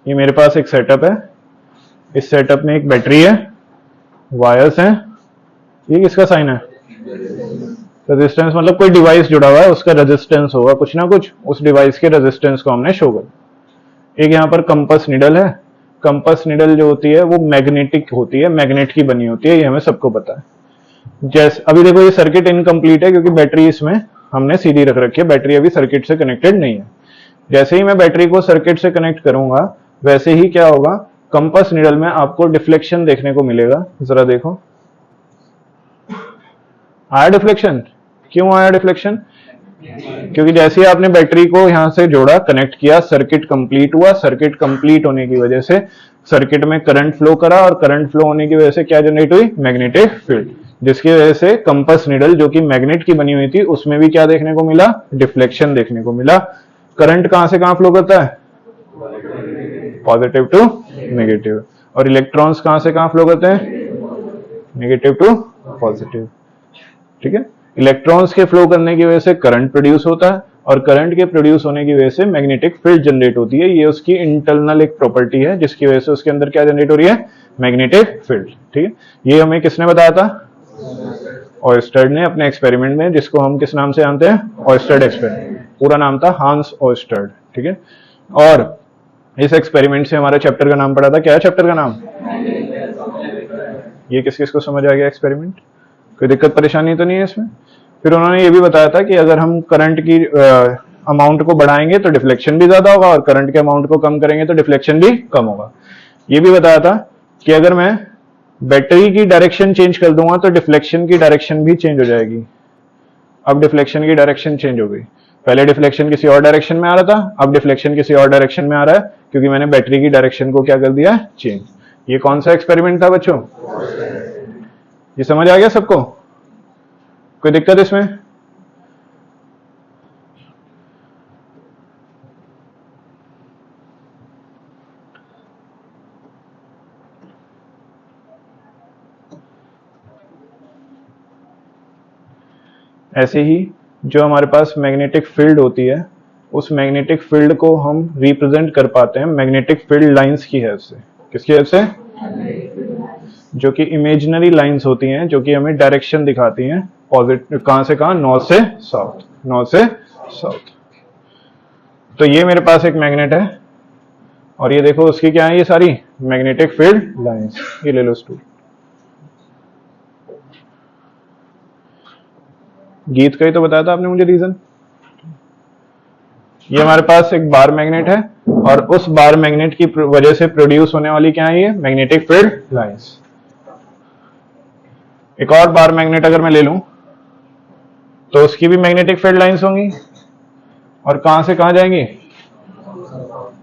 ये मेरे पास एक सेटअप है, इस सेटअप में एक बैटरी है, वायर्स हैं, ये किसका साइन है? रेजिस्टेंस, मतलब कोई डिवाइस जुड़ा हुआ है उसका रेजिस्टेंस होगा कुछ ना कुछ, उस डिवाइस के रेजिस्टेंस को हमने शो कर। एक यहाँ पर कंपास निडल है, कंपास निडल जो होती है वो मैग्नेटिक होती है, मैग्नेट की बनी होती है, ये हमें सबको पता है। जैसे अभी देखो ये सर्किट इनकम्प्लीट है क्योंकि बैटरी इसमें हमने सीधी रख रखी है, बैटरी अभी सर्किट से कनेक्टेड नहीं है। जैसे ही मैं बैटरी को सर्किट से कनेक्ट करूंगा वैसे ही क्या होगा, कंपास निडल में आपको डिफ्लेक्शन देखने को मिलेगा। जरा देखो, आया डिफ्लेक्शन? क्यों आया डिफ्लेक्शन? क्योंकि जैसे ही आपने बैटरी को यहां से जोड़ा, कनेक्ट किया, सर्किट कंप्लीट हुआ, सर्किट कंप्लीट होने की वजह से सर्किट में करंट फ्लो करा और करंट फ्लो होने की वजह से क्या जनरेट हुई? मैग्नेटिक फील्ड, जिसकी वजह से कंपास निडल जो कि मैग्नेट की बनी हुई थी उसमें भी क्या देखने को मिला? डिफ्लेक्शन देखने को मिला। करंट कहां से कहां फ्लो करता है? Positive to negative. और इलेक्ट्रॉन्स कहां से कहां फ्लो करते हैं? Negative to positive. ठीक है, इलेक्ट्रॉन्स के फ्लो करने की वजह से करंट प्रोड्यूस होता है और करंट के प्रोड्यूस होने की वजह से मैग्नेटिक फील्ड जनरेट होती है। ये उसकी इंटरनल एक प्रॉपर्टी है जिसकी वजह से उसके अंदर क्या जनरेट हो रही है? Magnetic field. ठीक है, ये हमें किसने बताया था? ऑयस्टर्ड ने अपने एक्सपेरिमेंट में, जिसको हम किस नाम से जानते हैं? ऑयस्टर्ड एक्सपेरिमेंट। पूरा नाम था हांस ऑयस्टर्ड। ठीक है, और इस एक्सपेरिमेंट से हमारा चैप्टर का नाम पड़ा था, क्या है चैप्टर का नाम? ये किस किस को समझ आ गया एक्सपेरिमेंट? कोई दिक्कत परेशानी तो नहीं है इसमें? फिर उन्होंने ये भी बताया था कि अगर हम करंट की अमाउंट को बढ़ाएंगे तो डिफ्लेक्शन भी ज्यादा होगा और करंट के अमाउंट को कम करेंगे तो डिफ्लेक्शन भी कम होगा। ये भी बताया था कि अगर मैं बैटरी की डायरेक्शन चेंज कर दूंगा तो डिफ्लेक्शन की डायरेक्शन भी चेंज हो जाएगी। अब डिफ्लेक्शन की डायरेक्शन चेंज हो गई, पहले डिफ्लेक्शन किसी और डायरेक्शन में आ रहा था, अब डिफ्लेक्शन किसी और डायरेक्शन में आ रहा है क्योंकि मैंने बैटरी की डायरेक्शन को क्या कर दिया? चेंज। ये कौन सा एक्सपेरिमेंट था बच्चों? ये समझ आ गया सबको? कोई दिक्कत इसमें? ऐसे ही जो हमारे पास मैग्नेटिक फील्ड होती है, उस मैग्नेटिक फील्ड को हम रिप्रेजेंट कर पाते हैं मैग्नेटिक फील्ड लाइंस की हेल्प से। किसकी हेल्प से? जो कि इमेजिनरी लाइंस होती हैं, जो कि हमें डायरेक्शन दिखाती हैं, पॉजिटिव कहां से कहां? नॉर्थ से साउथ, नॉर्थ से साउथ। तो ये मेरे पास एक मैग्नेट है और ये देखो उसकी क्या है? ये सारी मैग्नेटिक फील्ड लाइंस। ये ले लो स्टूल। गीत का ही तो बताया था आपने मुझे रीजन। ये हमारे पास एक बार मैग्नेट है और उस बार मैग्नेट की वजह से प्रोड्यूस होने वाली क्या है? ये मैग्नेटिक फील्ड लाइंस। एक और बार मैग्नेट अगर मैं ले लूं तो उसकी भी मैग्नेटिक फील्ड लाइंस होंगी और कहां से कहां जाएंगी?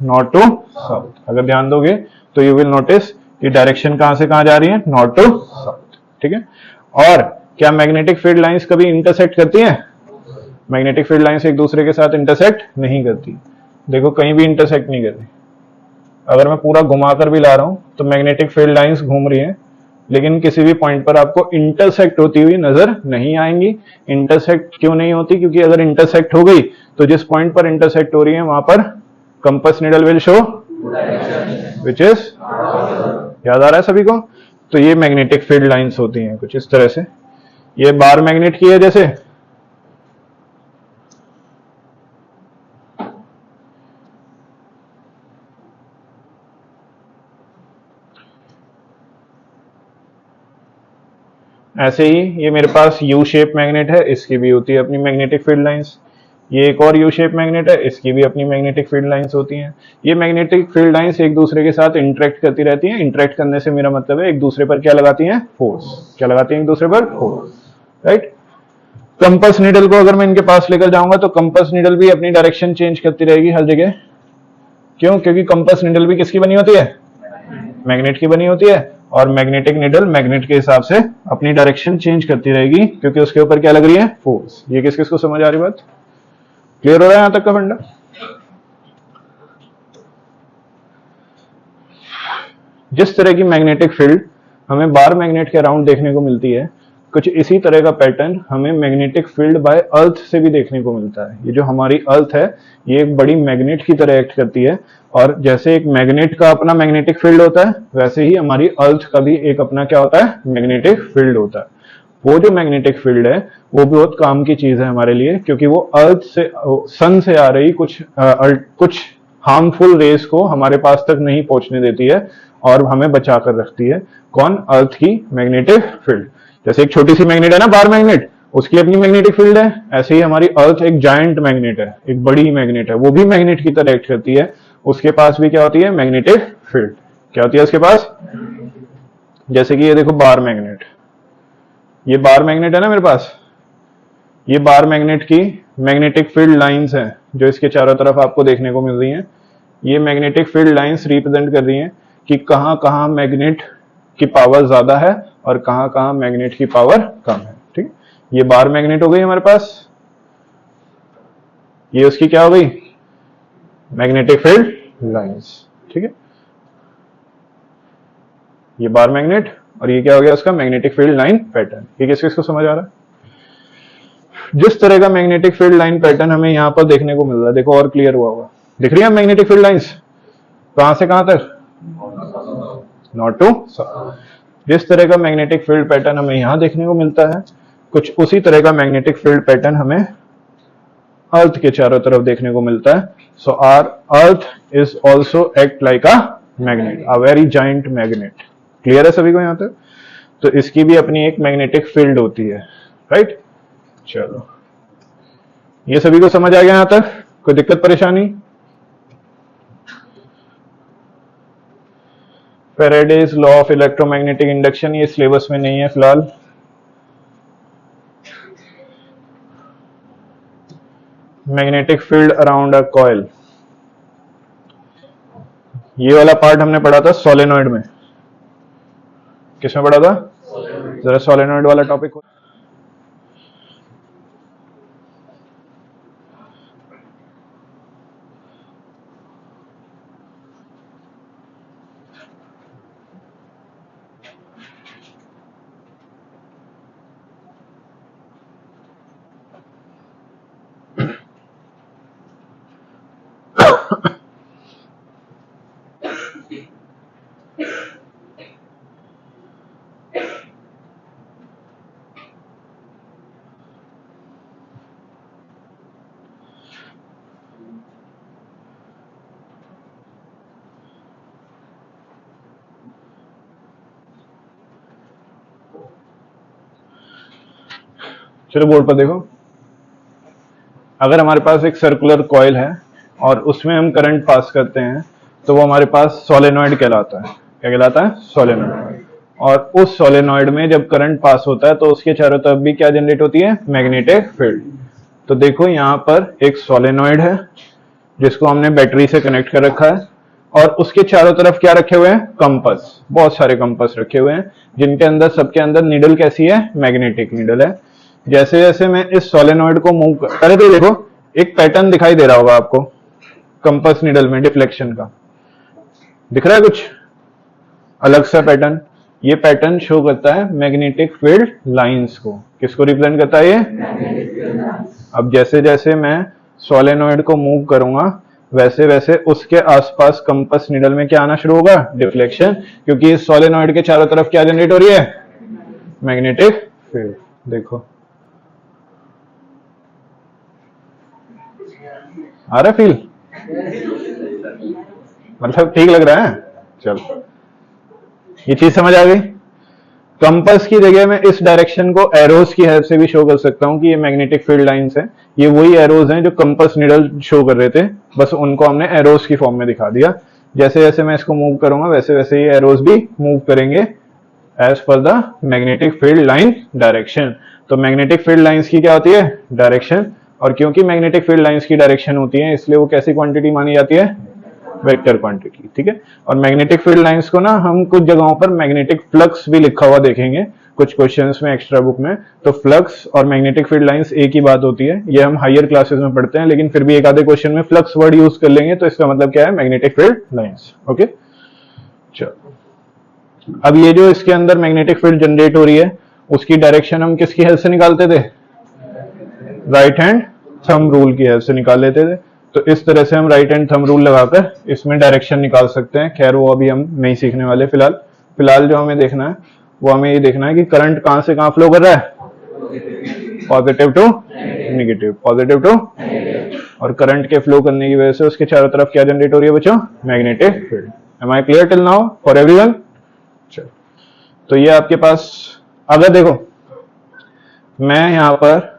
North to south. अगर ध्यान दोगे तो यू विल नोटिस कि डायरेक्शन कहां से कहां जा रही है? North to south. ठीक है, और क्या मैग्नेटिक फील्ड लाइंस कभी इंटरसेक्ट करती हैं? मैग्नेटिक फील्ड लाइंस एक दूसरे के साथ इंटरसेक्ट नहीं करती। देखो कहीं भी इंटरसेक्ट नहीं करती। अगर मैं पूरा घुमाकर भी ला रहा हूं तो मैग्नेटिक फील्ड लाइंस घूम रही हैं, लेकिन किसी भी पॉइंट पर आपको इंटरसेक्ट होती हुई नजर नहीं आएंगी। इंटरसेक्ट क्यों नहीं होती? क्योंकि अगर इंटरसेक्ट हो गई तो जिस पॉइंट पर इंटरसेक्ट हो रही है वहां पर compass needle will show which is, याद आ रहा है सभी को? तो ये मैग्नेटिक फील्ड लाइंस होती हैं कुछ इस तरह से। ये बार मैग्नेट की है जैसे, ऐसे ही ये मेरे पास यू शेप मैग्नेट है, इसकी भी होती है अपनी मैग्नेटिक फील्ड लाइंस। ये एक और यू शेप मैग्नेट है, इसकी भी अपनी मैग्नेटिक फील्ड लाइंस होती हैं। ये मैग्नेटिक फील्ड लाइंस एक दूसरे के साथ इंटरेक्ट करती रहती हैं। इंटरेक्ट करने से मेरा मतलब है एक दूसरे पर क्या लगाती हैं? फोर्स। क्या लगाती हैं एक दूसरे पर? फोर्स। राइट। कंपास नीडल को अगर मैं इनके पास लेकर जाऊंगा तो कंपास नीडल भी अपनी डायरेक्शन चेंज करती रहेगी हर जगह। क्यों? क्योंकि कंपास नीडल भी किसकी बनी होती है? मैग्नेट की बनी होती है और मैग्नेटिक नीडल मैग्नेट के हिसाब से अपनी डायरेक्शन चेंज करती रहेगी क्योंकि उसके ऊपर क्या लग रही है? फोर्स। ये किस किस को समझ आ रही बात? क्लियर हो रहा है यहां तक का फंडा? जिस तरह की मैग्नेटिक फील्ड हमें बार मैग्नेट के अराउंड देखने को मिलती है, कुछ इसी तरह का पैटर्न हमें मैग्नेटिक फील्ड बाय अर्थ से भी देखने को मिलता है। ये जो हमारी अर्थ है ये एक बड़ी मैग्नेट की तरह एक्ट करती है, और जैसे एक मैग्नेट का अपना मैग्नेटिक फील्ड होता है वैसे ही हमारी अर्थ का भी एक अपना क्या होता है, मैग्नेटिक फील्ड होता है। वो जो मैग्नेटिक फील्ड है वो बहुत काम की चीज है हमारे लिए, क्योंकि वो अर्थ से, सन से आ रही कुछ हार्मफुल रेस को हमारे पास तक नहीं पहुंचने देती है और हमें बचा कर रखती है। कौन? अर्थ की मैग्नेटिक फील्ड। जैसे एक छोटी सी मैग्नेट है ना, बार मैग्नेट, उसकी अपनी मैग्नेटिक फील्ड है, ऐसे ही हमारी अर्थ एक जायंट मैग्नेट है, एक बड़ी मैग्नेट है, वो भी मैग्नेट की तरह एक्ट करती है। उसके पास भी क्या होती है? Magnetic field. क्या होती है उसके पास? जैसे कि ये देखो बार मैग्नेट, ये बार मैग्नेट है ना मेरे पास, ये बार मैग्नेट की मैग्नेटिक फील्ड लाइंस हैं जो इसके चारों तरफ आपको देखने को मिल रही हैं। ये मैग्नेटिक फील्ड लाइंस रिप्रेजेंट कर रही हैं कि कहां कहां मैग्नेट की पावर ज्यादा है और कहां कहां मैग्नेट की पावर कम है। ठीक, ये बार मैग्नेट हो गई हमारे पास, ये उसकी क्या हो गई? Magnetic field lines. ठीक है, ये बार मैग्नेट और ये क्या हो गया उसका? Magnetic field line pattern. ये किस किस को समझ आ रहा है? जिस तरह का मैग्नेटिक फील्ड लाइन पैटर्न हमें यहां पर देखने को मिल रहा है, देखो और क्लियर हुआ होगा। दिख रही है मैग्नेटिक फील्ड लाइंस कहां से कहां तक? North to south. जिस तरह का मैग्नेटिक फील्ड पैटर्न हमें यहां देखने को मिलता है, कुछ उसी तरह का मैग्नेटिक फील्ड पैटर्न हमें अर्थ के चारों तरफ देखने को मिलता है। So our earth is also act like a magnet, a very giant magnet. Clear है सभी को यहां तक? तो इसकी भी अपनी एक मैग्नेटिक फील्ड होती है, राइट? चलो, ये सभी को समझ आ गया यहां तक? कोई दिक्कत परेशानी? Faraday's law of electromagnetic induction, ये सिलेबस में नहीं है फिलहाल। Magnetic field around a coil, ये वाला पार्ट हमने पढ़ा था सोलेनॉइड में। किसमें पढ़ा था? जरा सोलेनॉइड वाला टॉपिक। चलो बोर्ड पर देखो, अगर हमारे पास एक सर्कुलर कॉइल है और उसमें हम करंट पास करते हैं तो वो हमारे पास सोलेनॉइड कहलाता है। क्या कहलाता है? सोलेनॉइड। और उस सोलेनॉइड में जब करंट पास होता है तो उसके चारों तरफ भी क्या जनरेट होती है? Magnetic field. तो देखो यहाँ पर एक सोलेनॉइड है जिसको हमने बैटरी से कनेक्ट कर रखा है, और उसके चारों तरफ क्या रखे हुए हैं? कंपास। बहुत सारे कंपास रखे हुए हैं जिनके अंदर, सबके अंदर निडल कैसी है? मैग्नेटिक निडल है। जैसे जैसे मैं इस सोलेनॉइड को मूव पहले तो देखो एक पैटर्न दिखाई दे रहा होगा आपको कंपास निडल में, डिफ्लेक्शन का दिख रहा है कुछ अलग सा पैटर्न। ये पैटर्न शो करता है मैग्नेटिक फील्ड लाइंस को। किसको रिप्रेजेंट करता है ये? अब जैसे जैसे मैं सोलेनॉइड को मूव करूंगा वैसे वैसे उसके आसपास कंपास निडल में क्या आना शुरू होगा? डिफ्लेक्शन, क्योंकि इस सोलेनॉइड के चारों तरफ क्या जनरेट हो रही है? Magnetic field. देखो आ रहा फील? मतलब ठीक लग रहा है? चलो, ये चीज समझ आ गई। कंपास की जगह मैं इस डायरेक्शन को एरोस की हेल्प से भी शो कर सकता हूं कि ये मैग्नेटिक फील्ड लाइंस है। ये वही एरोस हैं जो कंपास निडल शो कर रहे थे, बस उनको हमने एरोस की फॉर्म में दिखा दिया। जैसे जैसे मैं इसको मूव करूंगा वैसे वैसे ये एरोस भी मूव करेंगे as per the magnetic field line direction. तो मैग्नेटिक फील्ड लाइंस की क्या होती है? डायरेक्शन। और क्योंकि मैग्नेटिक फील्ड लाइंस की डायरेक्शन होती है इसलिए वो कैसी क्वांटिटी मानी जाती है? Vector quantity. ठीक है, और मैग्नेटिक फील्ड लाइंस को ना हम कुछ जगहों पर मैग्नेटिक फ्लक्स भी लिखा हुआ देखेंगे कुछ क्वेश्चंस में एक्स्ट्रा बुक में। तो फ्लक्स और मैग्नेटिक फील्ड लाइंस एक ही बात होती है, ये हम हायर क्लासेस में पढ़ते हैं, लेकिन फिर भी एक आधे क्वेश्चन में फ्लक्स वर्ड यूज कर लेंगे तो इसका मतलब क्या है? Magnetic field lines. ओके, चलो अब ये जो इसके अंदर मैग्नेटिक फील्ड जनरेट हो रही है उसकी डायरेक्शन हम किसकी हेल्प से निकालते थे? राइट हैंड थंब रूल की हेल्प से निकाल लेते थे। तो इस तरह से हम राइट हैंड थंब रूल लगाकर इसमें डायरेक्शन निकाल सकते हैं। खैर वो अभी हम नहीं सीखने वाले। फिलहाल जो हमें देखना है वो हमें ये देखना है कि करंट कहां से कहां फ्लो कर रहा है, positive to negative, positive to, और करंट के फ्लो करने की वजह से उसके चारों तरफ क्या जनरेट हो रही है बच्चों? Magnetic field. Am I clear till now for everyone? चलो, तो ये आपके पास, अगर देखो मैं यहां पर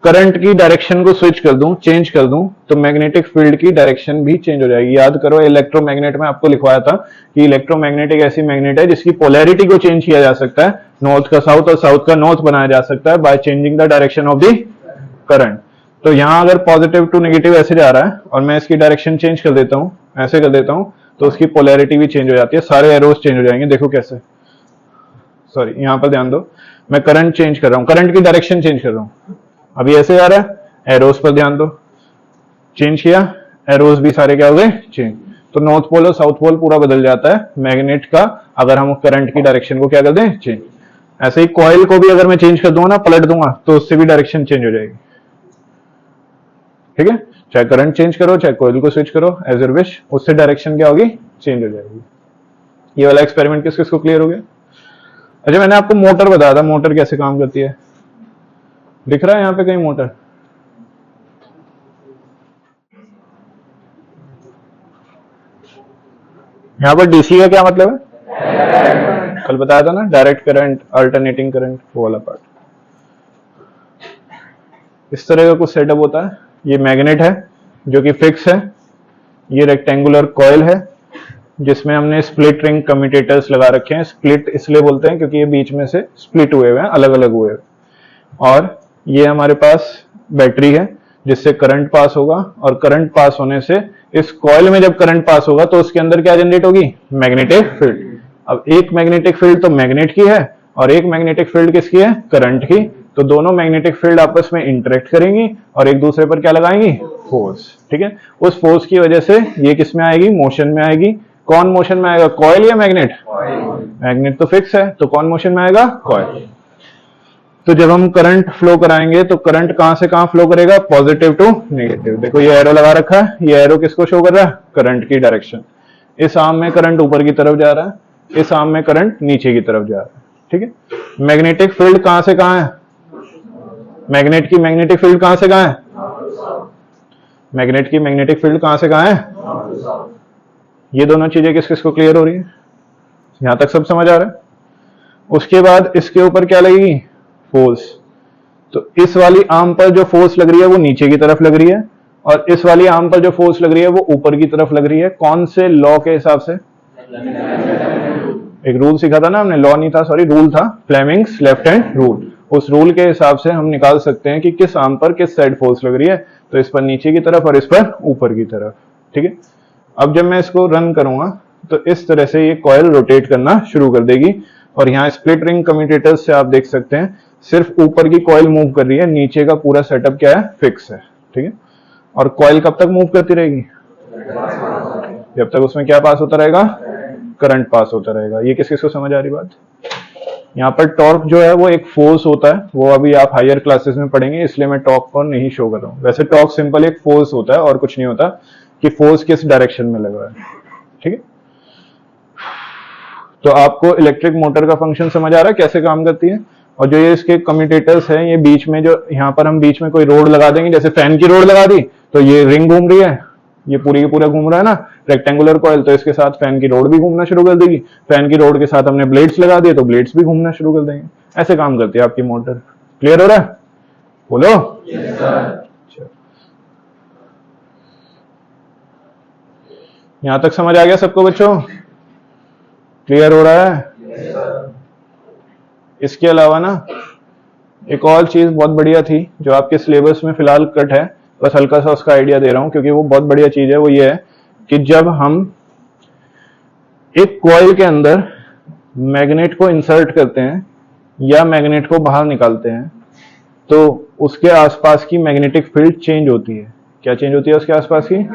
करंट की डायरेक्शन को स्विच कर दूं, चेंज कर दूं, तो मैग्नेटिक फील्ड की डायरेक्शन भी चेंज हो जाएगी। याद करो इलेक्ट्रोमैग्नेट में आपको लिखवाया था कि इलेक्ट्रोमैग्नेट एक ऐसी मैग्नेट है जिसकी पोलैरिटी को चेंज किया जा सकता है, नॉर्थ का साउथ और साउथ का नॉर्थ बनाया जा सकता है by changing the direction of the current. तो यहां अगर पॉजिटिव टू नेगेटिव ऐसे जा रहा है और मैं इसकी डायरेक्शन चेंज कर देता हूं, ऐसे कर देता हूं, तो उसकी पोलैरिटी भी चेंज हो जाती है, सारे एरोज चेंज हो जाएंगे। देखो कैसे, सॉरी यहां पर ध्यान दो, मैं करंट चेंज कर रहा हूं, करंट की डायरेक्शन चेंज कर रहा हूं, अभी ऐसे जा रहा है, एरोस पर ध्यान दो, चेंज किया, एरोस भी सारे क्या हो गए? चेंज। तो नॉर्थ पोल और साउथ पोल पूरा बदल जाता है मैग्नेट का, अगर हम करंट की डायरेक्शन को क्या कर दें? चेंज। ऐसे ही कॉइल को भी अगर मैं चेंज कर दूंगा ना, पलट दूंगा, तो उससे भी डायरेक्शन चेंज हो जाएगी। ठीक है, चाहे करंट चेंज करो चाहे कॉइल को स्विच करो, एज योर विश, उससे डायरेक्शन क्या होगी? चेंज हो जाएगी। ये वाला एक्सपेरिमेंट किस किसको क्लियर हो गया? अच्छा, मैंने आपको मोटर बताया था, मोटर कैसे काम करती है, दिख रहा है यहां पे कहीं मोटर? यहां पर डीसी का क्या मतलब है? कल बताया था ना, डायरेक्ट करंट, अल्टरनेटिंग करंट, वो वाला पार्ट। इस तरह का कुछ सेटअप होता है। ये मैग्नेट है जो कि फिक्स है, ये रेक्टेंगुलर कॉइल है जिसमें हमने स्प्लिट रिंग कम्यूटेटर्स लगा रखे हैं। स्प्लिट इसलिए बोलते हैं क्योंकि ये बीच में से स्प्लिट हुए हुए हैं, अलग अलग हुए हुए। और ये हमारे पास बैटरी है जिससे करंट पास होगा, और करंट पास होने से इस कॉइल में जब करंट पास होगा तो उसके अंदर क्या जनरेट होगी? Magnetic field. अब एक मैग्नेटिक फील्ड तो मैग्नेट की है और एक मैग्नेटिक फील्ड किसकी है? करंट की। तो दोनों मैग्नेटिक फील्ड आपस में इंटरेक्ट करेंगी और एक दूसरे पर क्या लगाएंगी? फोर्स। ठीक है, उस फोर्स की वजह से ये किस में आएगी? मोशन में आएगी। कौन मोशन में आएगा, कॉइल या मैग्नेट? मैग्नेट तो फिक्स है, तो कौन मोशन में आएगा? कॉइल। तो जब हम करंट फ्लो कराएंगे तो करंट कहां से कहां फ्लो करेगा? Positive to negative. देखो ये एरो लगा रखा है, ये एरो किसको शो कर रहा है? करंट की डायरेक्शन। इस आर्म में करंट ऊपर की तरफ जा रहा है, इस आर्म में करंट नीचे की तरफ जा रहा है। ठीक है, मैग्नेटिक फील्ड कहां से कहां है? मैग्नेट की मैग्नेटिक फील्ड कहां से कहां है? मैग्नेट की मैग्नेटिक फील्ड कहां से कहां है? ये दोनों चीजें किस किस को क्लियर हो रही है? यहां तक सब समझ आ रहा है? उसके बाद इसके ऊपर क्या लगेगी? फोर्स। तो इस वाली आर्म पर जो फोर्स लग रही है वो नीचे की तरफ लग रही है, और इस वाली आर्म पर जो फोर्स लग रही है वो ऊपर की तरफ लग रही है। कौन से लॉ के हिसाब से? एक रूल सीखा था ना हमने, लॉ नहीं था, सॉरी रूल था, फ्लेमिंग्स लेफ्ट हैंड रूल। उस रूल के हिसाब से हम निकाल सकते हैं कि किस आर्म पर किस साइड फोर्स लग रही है। तो इस पर नीचे की तरफ और इस पर ऊपर की तरफ। ठीक है, अब जब मैं इसको रन करूंगा तो इस तरह से ये कॉइल रोटेट करना शुरू कर देगी, और यहाँ स्प्लिट रिंग कम्यूटेटर्स से आप देख सकते हैं सिर्फ ऊपर की कॉइल मूव कर रही है, नीचे का पूरा सेटअप क्या है? फिक्स है। ठीक है, और कॉइल कब तक मूव करती रहेगी? जब तक उसमें क्या पास होता रहेगा? करंट पास होता रहेगा। ये किस किस को समझ आ रही बात? यहाँ पर टॉर्क जो है वो एक फोर्स होता है, वो अभी आप हायर क्लासेस में पढ़ेंगे, इसलिए मैं टॉर्क को नहीं शो कर रहा हूँ। वैसे टॉर्क सिंपल एक फोर्स होता है और कुछ नहीं होता, कि फोर्स किस डायरेक्शन में लग रहा है। ठीक है, तो आपको इलेक्ट्रिक मोटर का फंक्शन समझ आ रहा है कैसे काम करती है। और जो ये इसके कम्यूटेटर्स हैं, ये बीच में जो यहाँ पर हम बीच में कोई रोड लगा देंगे, जैसे फैन की रोड लगा दी तो ये रिंग घूम रही है, ये पूरी की पूरा घूम रहा है ना रेक्टेंगुलर कॉइल, तो इसके साथ फैन की रोड भी घूमना शुरू कर देगी। फैन की रोड के साथ हमने ब्लेड्स लगा दिए तो ब्लेड्स भी घूमना शुरू कर देंगे। ऐसे काम करती है आपकी मोटर। क्लियर हो रहा है? बोलो। यहां तक समझ आ गया सबको बच्चों? क्लियर हो रहा है? इसके अलावा ना एक और चीज बहुत बढ़िया थी जो आपके सिलेबस में फिलहाल कट है, बस हल्का सा उसका आइडिया दे रहा हूं क्योंकि वो बहुत बढ़िया चीज है। वो ये है कि जब हम एक कॉइल के अंदर मैग्नेट को इंसर्ट करते हैं या मैग्नेट को बाहर निकालते हैं तो उसके आसपास की मैग्नेटिक फील्ड चेंज होती है। क्या चेंज होती है उसके आसपास की?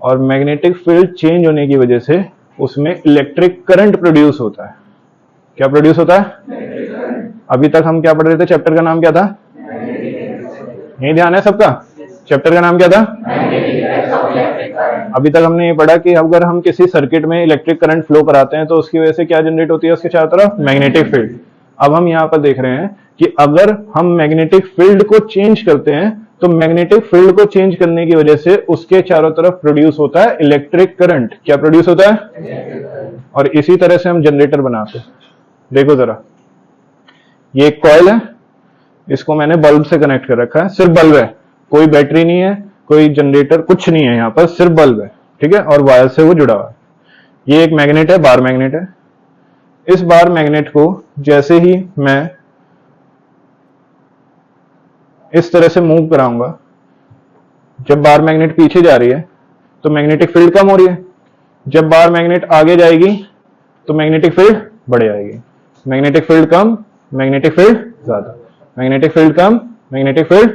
और मैग्नेटिक फील्ड चेंज होने की वजह से उसमें इलेक्ट्रिक करंट प्रोड्यूस होता है। क्या प्रोड्यूस होता है? अभी तक हम क्या पढ़ रहे थे? चैप्टर का नाम क्या था? यही ध्यान है सबका? चैप्टर का नाम क्या था? अभी तक हमने ये पढ़ा कि अगर हम किसी सर्किट में इलेक्ट्रिक करंट फ्लो कराते हैं तो उसकी वजह से क्या जनरेट होती है उसके चारों तरफ? Magnetic field. अब हम यहाँ पर देख रहे हैं कि अगर हम मैग्नेटिक फील्ड को चेंज करते हैं तो मैग्नेटिक फील्ड को चेंज करने की वजह से उसके चारों तरफ प्रोड्यूस होता है इलेक्ट्रिक करंट। क्या प्रोड्यूस होता है? और इसी तरह से हम जनरेटर बनाते हैं। देखो जरा, ये एक कॉइल है, इसको मैंने बल्ब से कनेक्ट कर रखा है, सिर्फ बल्ब है, कोई बैटरी नहीं है, कोई जनरेटर, कुछ नहीं है, यहाँ पर सिर्फ बल्ब है, ठीक है, और वायर से वो जुड़ा हुआ है। ये एक मैग्नेट है, बार मैग्नेट है। इस बार मैग्नेट को जैसे ही मैं इस तरह से मूव कराऊंगा, जब बार मैग्नेट पीछे जा रही है तो मैग्नेटिक फील्ड कम हो रही है, जब बार मैग्नेट आगे जाएगी तो मैग्नेटिक फील्ड बढ़ जाएगी। मैग्नेटिक फील्ड कम, मैग्नेटिक फील्ड ज्यादा, मैग्नेटिक फील्ड कम, मैग्नेटिक फील्ड।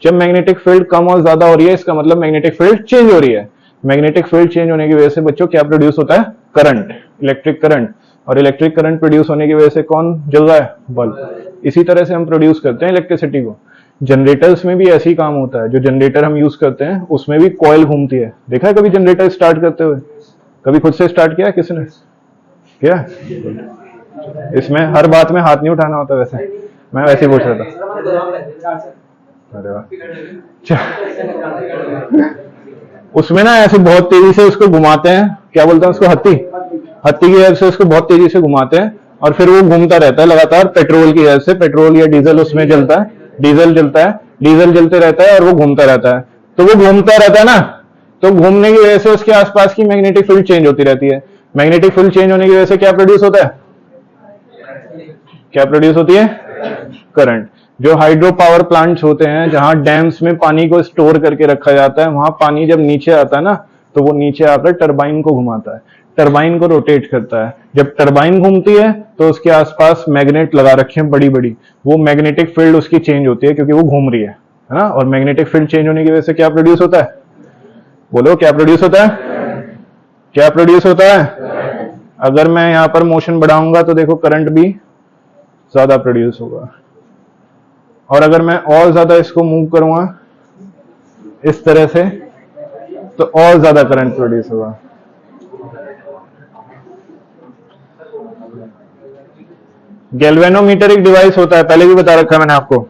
जब मैग्नेटिक फील्ड कम और ज्यादा हो रही है इसका मतलब मैग्नेटिक फील्ड चेंज हो रही है। मैग्नेटिक फील्ड चेंज होने की वजह से बच्चों क्या प्रोड्यूस होता है? Current, electric current. और इलेक्ट्रिक करंट प्रोड्यूस होने की वजह से कौन जल रहा है? बल्ब। इसी तरह से हम प्रोड्यूस करते हैं इलेक्ट्रिसिटी को। जनरेटर्स में भी ऐसे ही काम होता है। जो जनरेटर हम यूज करते हैं उसमें भी कॉइल घूमती है। देखा है कभी जनरेटर स्टार्ट करते हुए? कभी खुद से स्टार्ट किया किसी ने? किया? इसमें हर बात में हाथ नहीं उठाना होता, वैसे मैं वैसे ही पूछ रहा था। अरे वाह। उसमें ना ऐसे बहुत तेजी से उसको घुमाते हैं, क्या बोलते हैं उसको? हत्ती। हत्ती की हेल्प से उसको बहुत तेजी से घुमाते हैं और फिर वो घूमता रहता है लगातार पेट्रोल की हेल्प से। पेट्रोल या डीजल उसमें जलता है, डीजल जलता है, डीजल जलते रहता है और वो घूमता रहता है। तो वो घूमता रहता है ना, तो घूमने की वजह से उसके आसपास की मैग्नेटिक फील्ड चेंज होती रहती है। मैग्नेटिक फील्ड चेंज होने की वजह से क्या प्रोड्यूस होता है? क्या प्रोड्यूस होती है? करंट। जो हाइड्रो पावर प्लांट्स होते हैं, जहां डैम्स में पानी को स्टोर करके रखा जाता है, वहां पानी जब नीचे आता है ना, तो वो नीचे आकर टरबाइन को घुमाता है, टरबाइन को रोटेट करता है। जब टरबाइन घूमती है तो उसके आसपास मैग्नेट लगा रखे हैं बड़ी बड़ी, वो मैग्नेटिक फील्ड उसकी चेंज होती है क्योंकि वो घूम रही है ना। और मैग्नेटिक फील्ड चेंज होने की वजह से क्या प्रोड्यूस होता है? बोलो, क्या प्रोड्यूस होता है? क्या प्रोड्यूस होता है? अगर मैं यहां पर मोशन बढ़ाऊंगा तो देखो करंट भी ज्यादा प्रोड्यूस होगा, और अगर मैं और ज्यादा इसको मूव करूंगा इस तरह से तो और ज्यादा करंट प्रोड्यूस होगा। गैल्वेनोमीटर एक डिवाइस होता है, पहले भी बता रखा है मैंने आपको।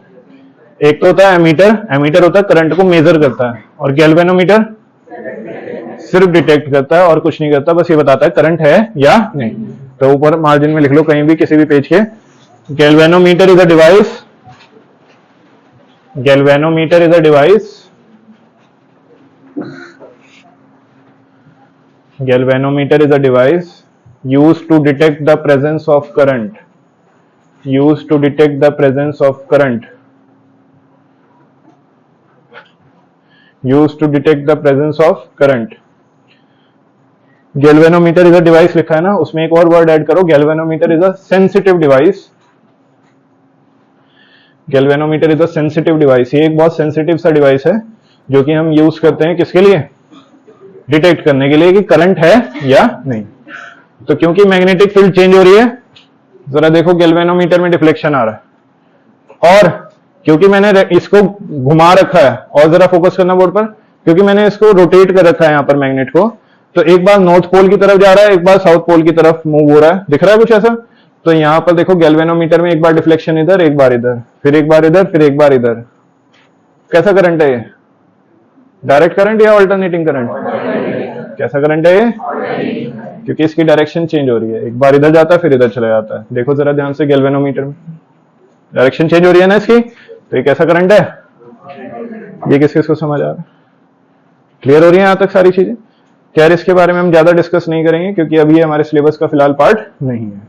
एक तो होता है एमीटर, एमीटर होता है करंट को मेजर करता है, और गैल्वेनोमीटर सिर्फ डिटेक्ट करता है और कुछ नहीं करता, बस ये बताता है करंट है या नहीं। तो ऊपर मार्जिन में लिख लो कहीं भी, किसी भी पेज के, galvanometer is a device, galvanometer is a device, galvanometer is a device used to detect the presence of current, used to detect the presence of current, used to detect the presence of current। galvanometer is a device लिखा है ना, उसमें एक और word add करो, galvanometer is a sensitive device, galvanometer is a sensitive device. ये एक बहुत सेंसिटिव सा डिवाइस है जो कि हम यूज करते हैं किसके लिए? डिटेक्ट करने के लिए कि करंट है या नहीं। तो क्योंकि मैग्नेटिक फील्ड चेंज हो रही है, जरा देखो गैल्वेनोमीटर में डिफ्लेक्शन आ रहा है, और क्योंकि मैंने इसको घुमा रखा है, और जरा फोकस करना बोर्ड पर, क्योंकि मैंने इसको रोटेट कर रखा है यहाँ पर मैग्नेट को, तो एक बार नॉर्थ पोल की तरफ जा रहा है, एक बार साउथ पोल की तरफ मूव हो रहा है। दिख रहा है कुछ ऐसा? तो यहां पर देखो गैल्वेनोमीटर में एक बार डिफ्लेक्शन इधर, एक बार इधर, फिर एक बार इधर, फिर एक बार इधर। कैसा करंट है ये? डायरेक्ट करंट या अल्टरनेटिंग करंट? कैसा करंट है ये? क्योंकि इसकी डायरेक्शन चेंज हो रही है, एक बार इधर जाता है फिर इधर चला जाता है। देखो जरा ध्यान से, गैल्वेनोमीटर में डायरेक्शन चेंज हो रही है ना इसकी, तो ये कैसा करंट है? ये किस किस को समझ आ रहा है? क्लियर हो रही है यहां तक सारी चीजें? खैर इसके बारे में हम ज्यादा डिस्कस नहीं करेंगे क्योंकि अभी हमारे सिलेबस का फिलहाल पार्ट नहीं है।